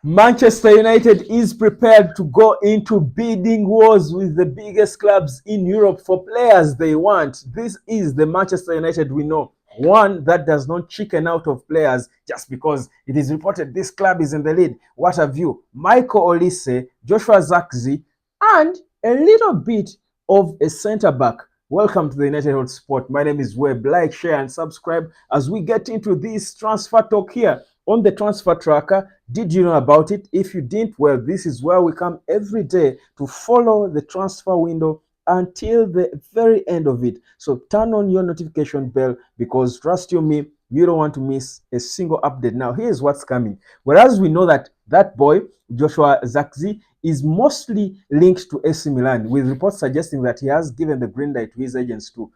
Manchester United is prepared to go into bidding wars with the biggest clubs in Europe for players they want. This is the Manchester United we know. One that does not chicken out of players just because it is reported this club is in the lead. What have you? Michael Olise, Joshua Zirkzee, and a little bit of a centre back. Welcome to the United Hot Sport. My name is Webb. Like, share, and subscribe as we get into this transfer talk here on the transfer tracker. Did you know about it? If you didn't, well, this is where we come every day to follow the transfer window until the very end of it. So turn on your notification bell because trust you me, you don't want to miss a single update. Now, here's what's coming. Whereas we know that that boy, Joshua Zirkzee, is mostly linked to AC Milan, with reports suggesting that he has given the green light to his agents to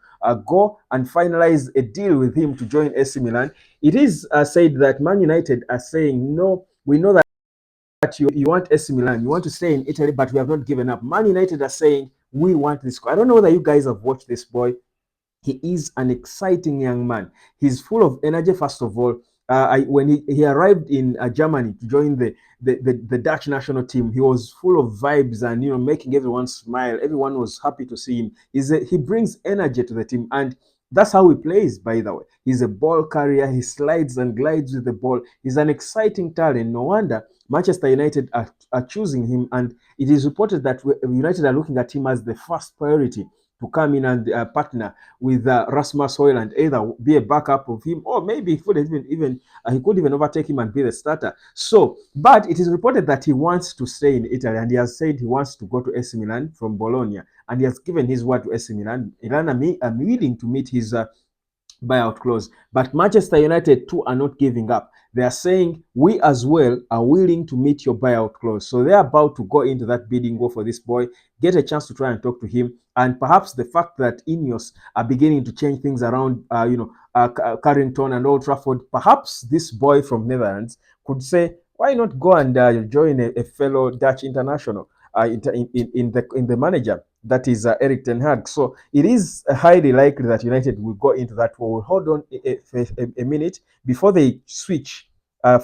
go and finalize a deal with him to join AC Milan. It is said that Man United are saying, no, we know that you want AC Milan, you want to stay in Italy, but we have not given up. Man United are saying, we want this. I don't know whether you guys have watched this boy. He is an exciting young man. He's full of energy, first of all. When he arrived in Germany to join the Dutch national team, he was full of vibes and making everyone smile. Everyone was happy to see him. He brings energy to the team, and that's how he plays, by the way. He's a ball carrier. He slides and glides with the ball. He's an exciting talent. No wonder Manchester United are choosing him, and it is reported that United are looking at him as the first priority to come in and partner with Rasmus Højlund, either be a backup of him, or maybe he could even overtake him and be the starter. So, but it is reported that he wants to stay in Italy, and he has said he wants to go to AC Milan from Bologna, and he has given his word to AC Milan. Milan are willing to meet his buyout clause. But Manchester United too are not giving up. They are saying we as well are willing to meet your buyout clause. So they're about to go into that bidding war for this boy, get a chance to try and talk to him. And perhaps the fact that Ineos are beginning to change things around, Carrington and Old Trafford, perhaps this boy from Netherlands could say, why not go and join a fellow Dutch international in the manager? That is Erik ten Hag. So it is highly likely that United will go into that war. We'll hold on a minute before they switch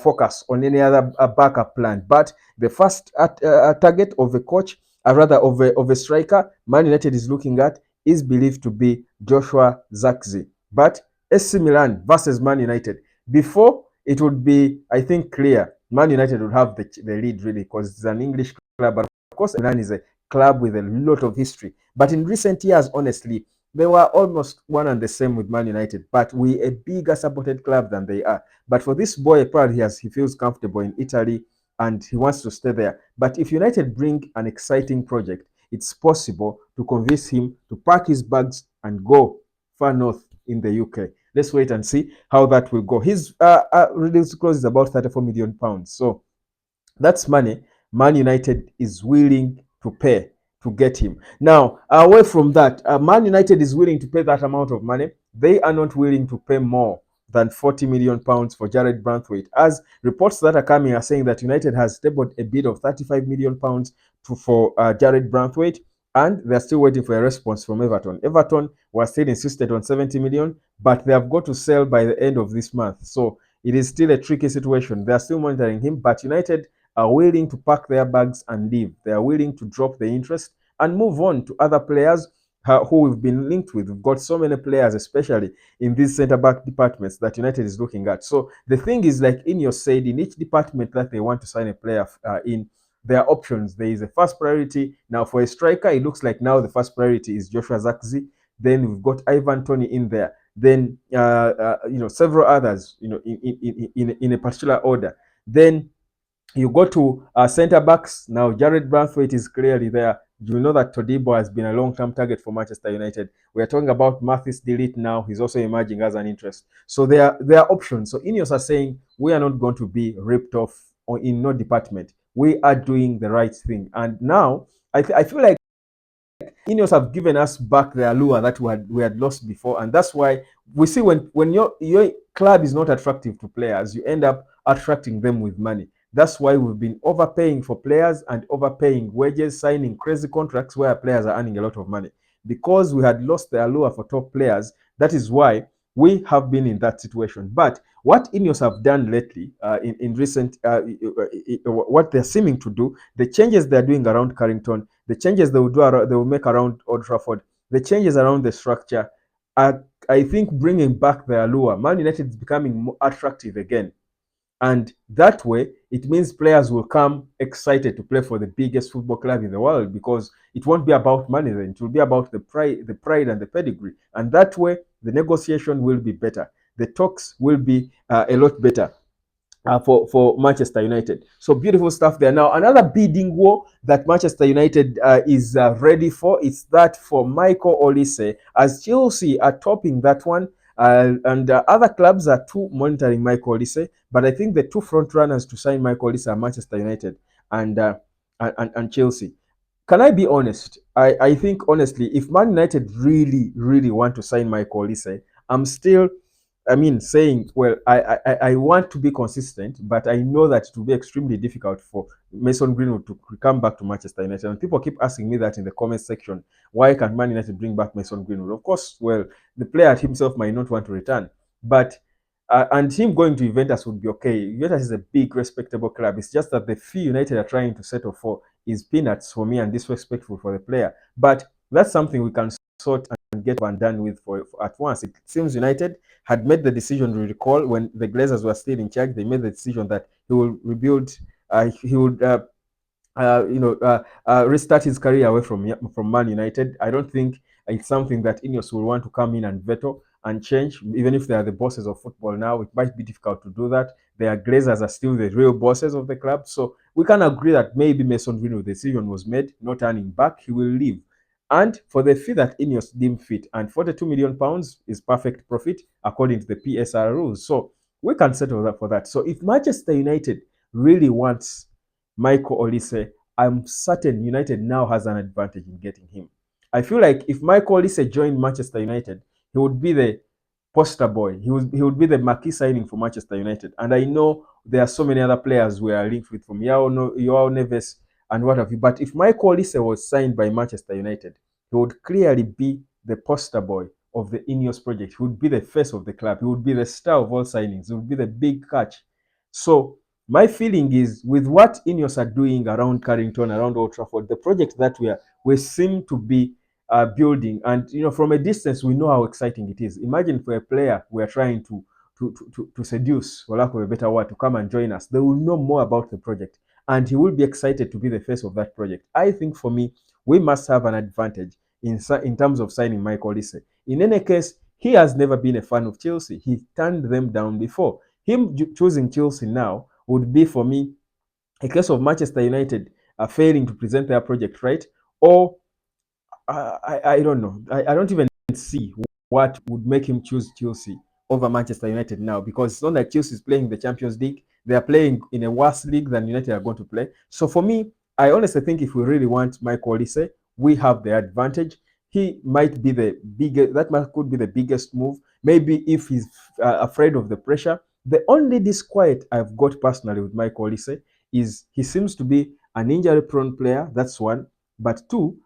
focus on any other backup plan. But the first target of a coach, rather of a striker, Man United is looking at is believed to be Joshua Zirkzee. But AC Milan versus Man United. Before, it would be, I think, clear Man United would have the lead really because it's an English club. But of course, Milan is a club with a lot of history. But in recent years, honestly, they were almost one and the same with Man United. But we're a bigger supported club than they are. But for this boy, apparently he feels comfortable in Italy and he wants to stay there. But if United bring an exciting project, it's possible to convince him to pack his bags and go far north in the UK. Let's wait and see how that will go. His release clause is about £34 million. So that's money Man United is willing to pay to get him. Now, away from that, Man United is willing to pay that amount of money. They are not willing to pay more than £40 million for Jared Branthwaite. As reports that are coming are saying that United has tabled a bid of £35 million for Jared Branthwaite, and they're still waiting for a response from Everton. Everton was still insisted on 70 million, but they have got to sell by the end of this month. So it is still a tricky situation. They are still monitoring him, but United are willing to pack their bags and leave. They are willing to drop the interest and move on to other players who we've been linked with. We've got so many players, especially in these centre-back departments that United is looking at. So the thing is, like Ineos said, in each department that they want to sign a player in, there are options. There is a first priority. Now, for a striker, it looks like now the first priority is Joshua Zirkzee. Then we've got Ivan Toney in there. Then, several others, in a particular order. Then you go to centre backs. Now, Jared Branthwaite is clearly there. You know that Todibo has been a long-term target for Manchester United. We are talking about Mathis de Ligt now. He's also emerging as an interest. So there are options. So Ineos are saying we are not going to be ripped off or in no department. We are doing the right thing. And now I feel like Ineos have given us back the allure that we had lost before, and that's why we see when your club is not attractive to players, you end up attracting them with money. That's why we've been overpaying for players and overpaying wages, signing crazy contracts where players are earning a lot of money. Because we had lost the allure for top players, that is why We have been in that situation. But what Ineos have done lately, in recent, what they're seeming to do, the changes they're doing around Carrington, the changes they will do, they will make around Old Trafford, the changes around the structure, are, I think, bringing back the allure. Man United is becoming more attractive again. And that way, it means players will come excited to play for the biggest football club in the world, because it won't be about money then. It will be about the pride and the pedigree. And that way, the negotiation will be better. The talks will be a lot better for Manchester United. So beautiful stuff there. Now, another bidding war that Manchester United is ready for is that for Michael Olise, as Chelsea are topping that one. And other clubs are too monitoring Michael Olise, but I think the two front runners to sign Michael Olise are Manchester United and Chelsea. Can I be honest? I think honestly, if Man United really want to sign Michael Olise, I'm still, saying, well, I want to be consistent, but I know that it will be extremely difficult for Mason Greenwood to come back to Manchester United. And people keep asking me that in the comment section. Why can't Man United bring back Mason Greenwood? Of course, well, the player himself might not want to return, but and him going to Juventus would be okay. Juventus is a big, respectable club. It's just that the fee United are trying to settle for is peanuts for me and disrespectful for the player. But that's something we can sort and get one done with for at once. It seems United had made the decision, to recall, when the Glazers were still in charge. They made the decision that he will rebuild. He would restart his career away from Man United. I don't think it's something that Ineos will want to come in and veto and change, even if they are the bosses of football now. It might be difficult to do that. Their Glazers are still the real bosses of the club. So we can agree that maybe Mason Greenwood, the decision was made, no turning back, he will leave. And for the fee that Ineos deemed fit, and £42 million is perfect profit according to the PSR rules. So we can settle that for that. So if Manchester United really wants Michael Olise, I'm certain United now has an advantage in getting him. I feel like if Michael Olise joined Manchester United, he would be the poster boy. He would be the marquee signing for Manchester United. And I know there are so many other players we are linked with, from Joao Neves and what have you. But if Michael Olise was signed by Manchester United, he would clearly be the poster boy of the Ineos project. He would be the face of the club. He would be the star of all signings. He would be the big catch. So my feeling is, with what Ineos are doing around Carrington, around Old Trafford, the project that we seem to be building, and from a distance we know how exciting it is. Imagine for a player we are trying to seduce, for lack of a better word, to come and join us. They will know more about the project, and he will be excited to be the face of that project. I think for me, we must have an advantage in terms of signing Michael Olise. In any case, he has never been a fan of Chelsea. He turned them down before. Him choosing Chelsea now would be, for me, a case of Manchester United failing to present their project right, or I don't know. I don't even see what would make him choose Chelsea over Manchester United now, because it's not like Chelsea is playing the Champions League. They are playing in a worse league than United are going to play. So for me, I honestly think if we really want Michael Olise, we have the advantage. He might be the biggest, could be the biggest move. Maybe if he's afraid of the pressure. The only disquiet I've got personally with Michael Olise is he seems to be an injury prone player. That's one. But two,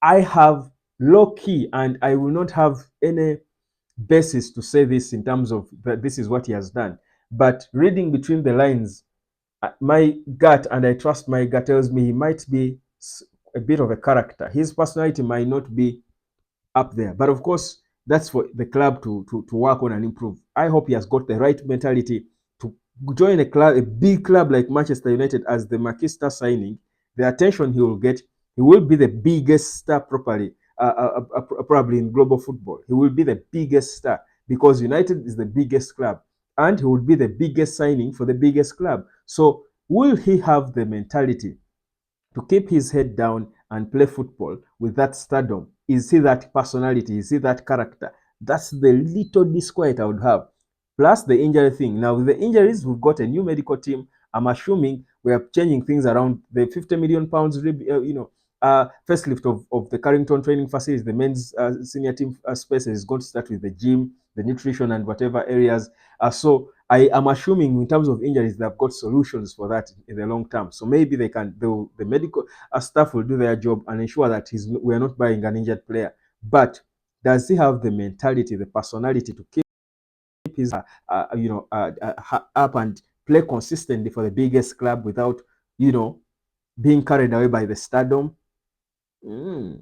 I have low key, and I will not have any basis to say this in terms of that this is what he has done. But reading between the lines, my gut, and I trust my gut, tells me he might be a bit of a character. His personality might not be up there. But of course, that's for the club to work on and improve. I hope he has got the right mentality to join a big club like Manchester United as the marquee star signing. The attention he will get, he will be the biggest star probably in global football. He will be the biggest star because United is the biggest club, and he will be the biggest signing for the biggest club. So will he have the mentality to keep his head down and play football with that stardom? Is he that personality? Is he that character? That's the little disquiet I would have. Plus the injury thing. Now, with the injuries, we've got a new medical team. I'm assuming we are changing things around. The £50 million, facelift of the Carrington training facilities, the men's senior team spaces is going to start with the gym, the nutrition, and whatever areas. So I am assuming, in terms of injuries, they've got solutions for that in the long term. So maybe the medical staff will do their job and ensure that we are not buying an injured player. But does he have the mentality, the personality to keep keep his up and play consistently for the biggest club without being carried away by the stardom? Mm,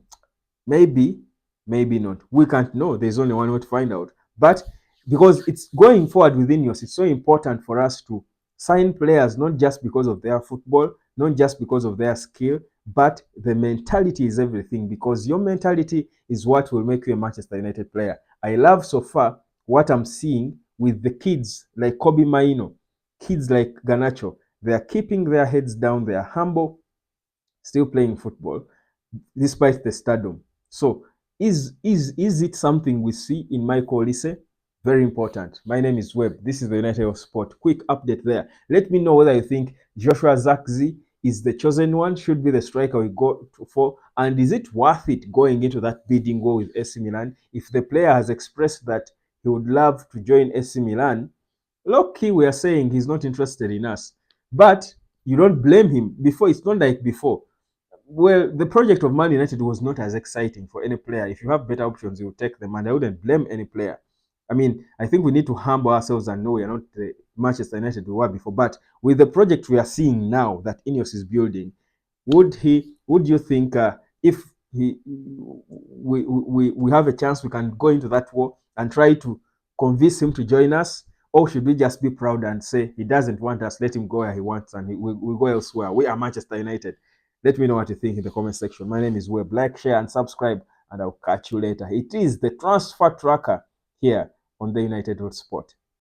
maybe, maybe not. We can't know. There's only one way to find out. But because it's going forward with Ineos, it's so important for us to sign players not just because of their football, not just because of their skill, but the mentality is everything, because your mentality is what will make you a Manchester United player. I love so far what I'm seeing with the kids like Kobe Maino, kids like Ganacho. They are keeping their heads down, they are humble, still playing football despite the stardom. So is it something we see in Michael Olise? Very important. My name is Webb. This is the United of Sport. Quick update there. Let me know whether you think Joshua Zirkzee is the chosen one, should be the striker we go for, and is it worth it going into that bidding war with AC Milan? If the player has expressed that he would love to join AC Milan, low key we are saying he's not interested in us. But you don't blame him. Before, it's not like before. Well, the project of Man United was not as exciting for any player. If you have better options, you will take them, and I wouldn't blame any player. I mean, I think we need to humble ourselves and know we are not the Manchester United we were before. But with the project we are seeing now that Ineos is building, would you think if we have a chance, we can go into that war and try to convince him to join us? Or should we just be proud and say he doesn't want us, let him go where he wants, and we go elsewhere? We are Manchester United. Let me know what you think in the comment section. My name is Webb. Like, share, and subscribe, and I'll catch you later. It is the transfer tracker here on the United Road Sport.